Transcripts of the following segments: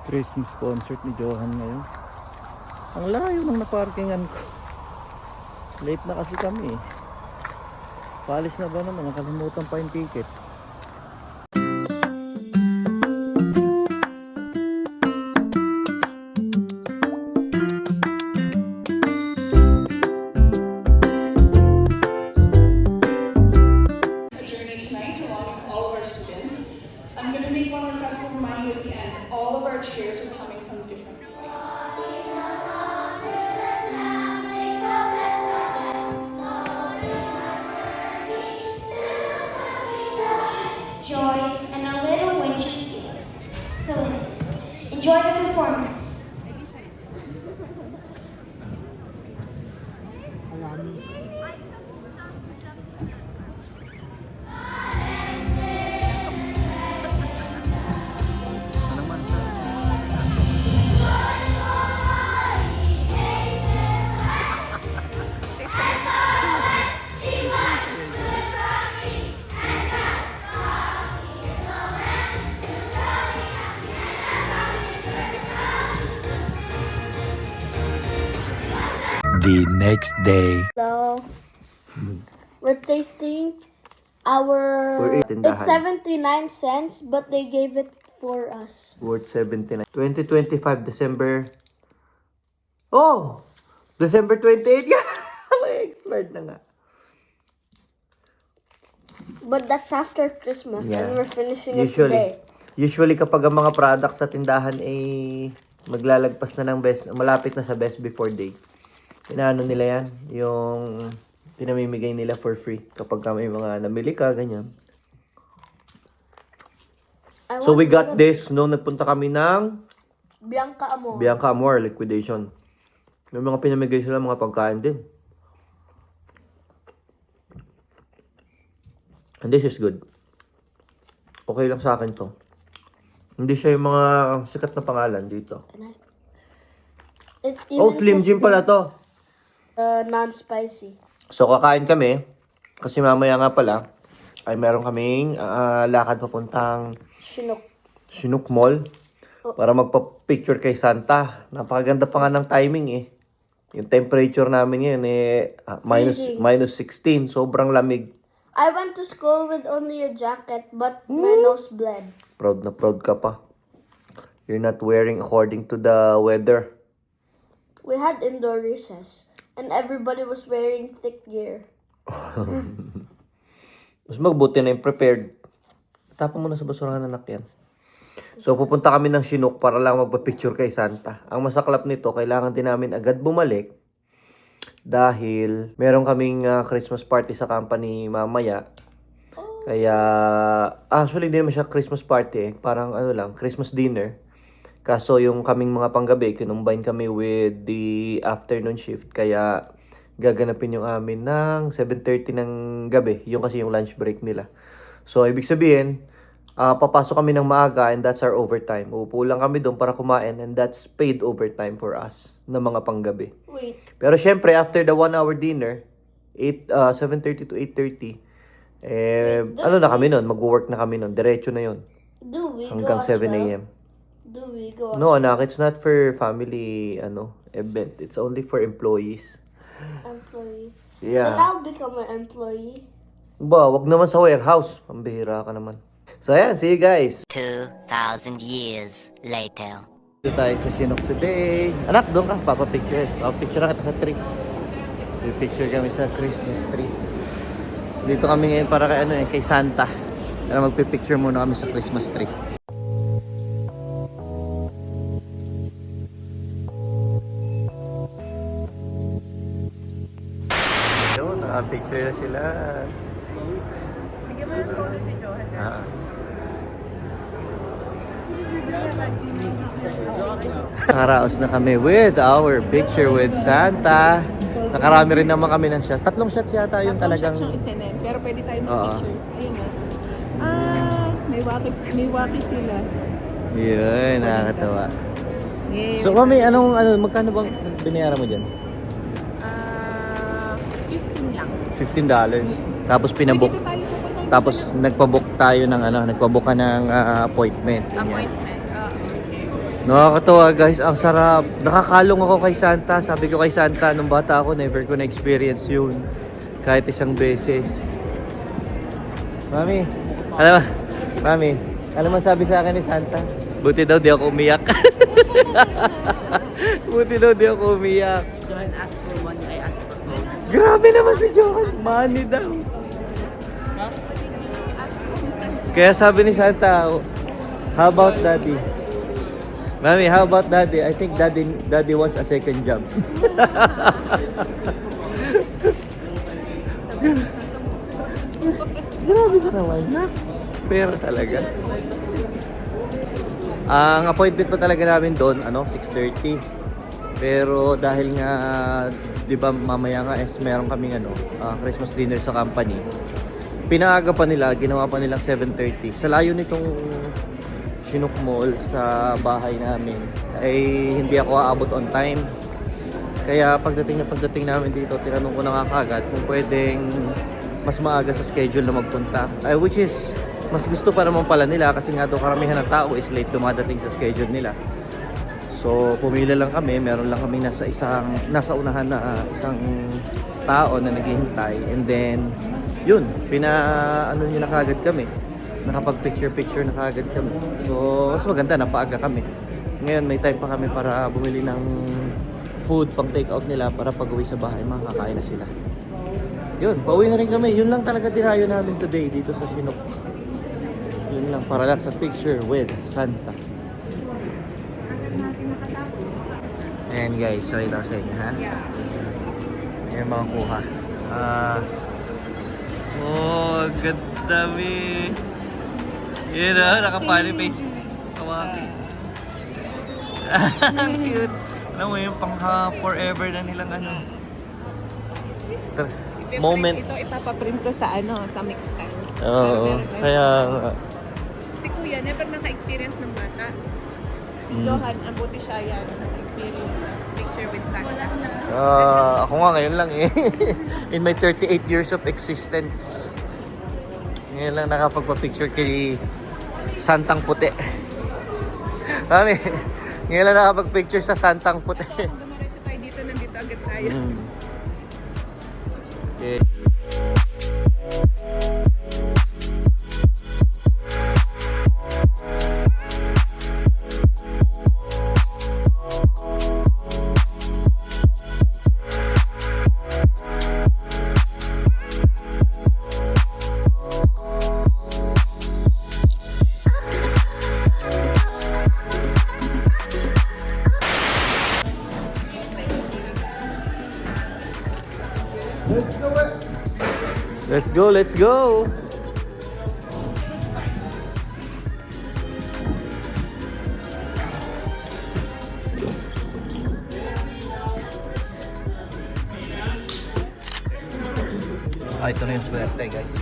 Christmas concert ni Johan ngayon. Ang layo ng naparkingan ko. Late na kasi kami eh. Paalis na ba naman? Nakalimutan pa yung ticket. I'm going to make one request to remind you at the end. All of our chairs are coming from different sides. Joy and a little winter silliness. Enjoy the performance. The next day. So, we're tasting our... We're eating the It's 79 cents, but they gave it for us. Worth 79. 2025 December. Oh! December 28. May expired na nga. But that's after Christmas, Yeah. and we're finishing it today. Usually kapag ang mga products sa tindahan ay maglalagpas na ng best, malapit na sa best before date. Inaano nila yan, yung pinamimigay nila for free kapag may mga namili ka, ganyan. So we got this nung nagpunta kami ng Bianca Amor liquidation. May mga pinamigay sila mga pagkain din. And this is good. Okay lang sa akin to. Hindi siya yung mga sikat na pangalan dito. Oh, Slim Jim pala to. Non-spicy. So kakain kami. Kasi mamaya nga pala ay meron kaming lakad papuntang Chinook Mall para magpa-picture kay Santa. Napakaganda pa nga ng timing eh. Yung temperature namin ngayon eh minus 16. Sobrang lamig. I went to school with only a jacket, but my nose bled. Proud na proud ka pa. You're not wearing according to the weather. We had indoor recess, and everybody was wearing thick gear. Mas magbuti na yung prepared. Tapon mo na sa basurahan anak yan. So pupunta kami ng Chinook para lang magpa-picture kay Santa. Ang masaklap nito, kailangan din namin agad bumalik dahil meron kaming Christmas party sa company mamaya. Kaya actually hindi naman siya Christmas party eh. Parang ano lang, Christmas dinner. Kaso yung kaming mga panggabi, kinumbine kami with the afternoon shift. Kaya gaganapin yung amin ng 7:30 ng gabi. Yung kasi yung lunch break nila. So ibig sabihin, papasok kami ng maaga and that's our overtime. Uupo lang kami doon para kumain and that's paid overtime for us na mga panggabi. Wait. Pero syempre, after the 1-hour dinner, 7:30 to 8:30, ano na kami nun? Mag-work na kami nun. Diretso na yun. Do we Hanggang go 7 as well? a.m. Do we go No, as anak, it's not for family event. It's only for employees. employee? Yeah. Then I'll become an employee. Ba, wag naman sa warehouse. Pambihira ka naman. So, ayan. See you guys. 2,000 years later. Dito tayo sa Chinook today. Anak, doon ka. Papapicture. Papapicture kita sa tree. Picture kami sa Christmas tree. Dito kami ngayon para kay Santa. Para magpipicture muna kami sa Christmas tree. Yun, nakapicture na sila. Bigyan mo yung solo si Johan. Nakaraos na kami with our picture with Santa. Nakarami rin naman kami ng shot. 3 shots yata yung talagang... Tatlong shots yung isinin, pero pwede tayo Oo. mag-picture. Ayun o. May waki sila. Yun, nakakatawa. Yeah. So mami, magkano bang binayaran mo dyan? 15 lang. $15. Tapos pinabook. Dito tayo pupunta. Tapos nagpabook tayo ng nagpabook ka ng appointment. Ganyan. Appointment. Nakakatawa guys, ang sarap. Nakakalong ako kay Santa. Sabi ko kay Santa, nung bata ako, never ko na-experience yun. Kahit isang beses. Mami, alam mo sabi sa akin ni Santa? Buti daw di ako umiyak. Buti daw di ako umiyak. Johan asked for money, I asked for clothes. Grabe naman si Johan. Money daw. Kaya sabi ni Santa, how about daddy? Mami, how about daddy? I think daddy wants a second job. Grabe ka naman. Pero talaga. Ang appointment pa talaga namin doon, 6:30. Pero dahil nga, di ba mamaya nga meron kaming Christmas dinner sa company. Pinaaga pa nila, ginawa pa nilang 7:30. Sa layo nitong Chinook Mall sa bahay namin ay hindi ako aabot on time. Kaya pagdating namin dito, tinanong ko na nga kagad kung pwedeng mas maaga sa schedule na magpunta. Which is, mas gusto pa naman pala nila kasi nga daw karamihan ng tao is late dumadating sa schedule nila. So, pumila lang kami, meron lang kami nasa unahan na isang tao na naghihintay. And then, yun, niya na kagad kami. Nakapag-picture na kagad kami. So, mas maganda, napaaga kami. Ngayon, may time pa kami para bumili ng food pang take out nila para pag uwi sa bahay, makakain na sila. Yun, pauwi na rin kami. Yun lang talaga dirayo namin today dito sa Chinook. Yun lang, para lang sa picture with Santa. Ayan guys, so ito sa inyo ha. Ayan mga kuha. Oh, ganda mi. Yun nakapani face. Kawaki. Ang cute. Alam mo yung pang forever na nilang moments. Ito ipapaprint ko sa sa mixed tiles. Oo, kaya Si Kuya, never naka-experience ng bata. Si Johan, ang buti siya yan. Experience picture with Santa. ako nga ngayon lang eh. In my 38 years of existence. Ngayon lang nakapagpa-picture kay Santang Puti. Mami, ngayon lang nakapag-picture sa Santang Puti. Dumaretso tayo dito, nandito agad tayo. Okay. Let's go. Ito na yung swerte guys.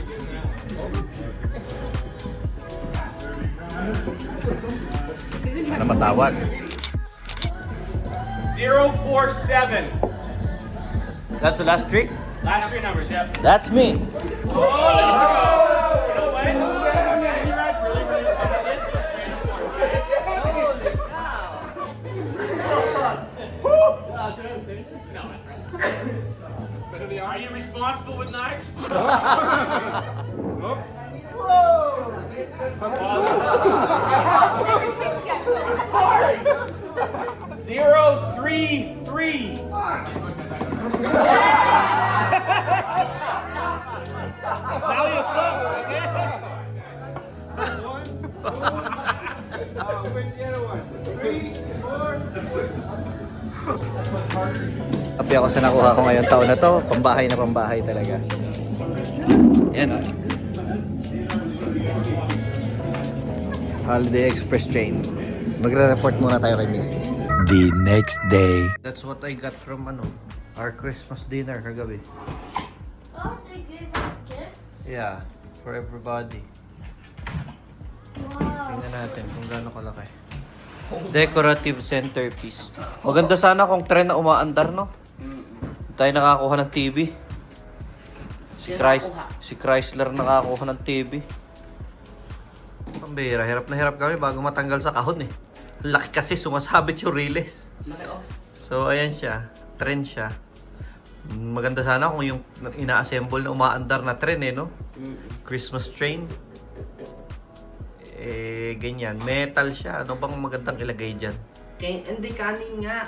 Sana matawag. 047. That's the last trick? Last three numbers, yep. That's me. Oh, look at you go. You know what? Can you ride really, really fun at this? Let's try it for No, that's right. Are you responsible with knives? Nope. Sorry. 033. Now you flip, okay? Happy ako sa nakuha ko ngayong taon na to. Pambahay talaga. Yan. Holiday Express train. Magre-report muna tayo kay Mrs. The next day. That's what I got from our Christmas dinner kagabi. Oh, they gave us gifts? Yeah, for everybody. Wow. Tingnan natin kung gaano kalaki. Decorative centerpiece. Maganda sana kung trend na umaandar, no? Tayo nakakuha ng TV. Si Chrysler nakakuha ng TV. Ang bihira, hirap na hirap kami bago matanggal sa kahon eh. Laki kasi sumasabit yung riles. Laki oh. So, ayan siya. Tren siya. Maganda sana kung yung ina-assemble na umaandar na tren no? Christmas train. Ganyan. Metal siya. Ano bang magandang ilagay dyan? Kaya, hindi kanin nga.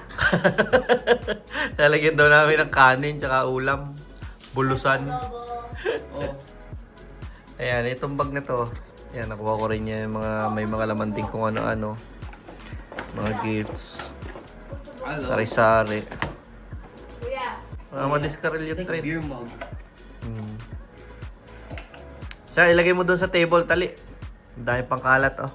Lalagyan daw namin ng kanin tsaka ulam. Bulusan. Oh. Ayan, itong bag na to. Ayan, nakuha ko rin niya yung may mga laman din kung ano-ano. Mga gifts. Sari-sari. Madiskaril yung It's like trade. beer mug. Sa ilagay mo doon sa table, tali. Ang dami pang kalat, oh.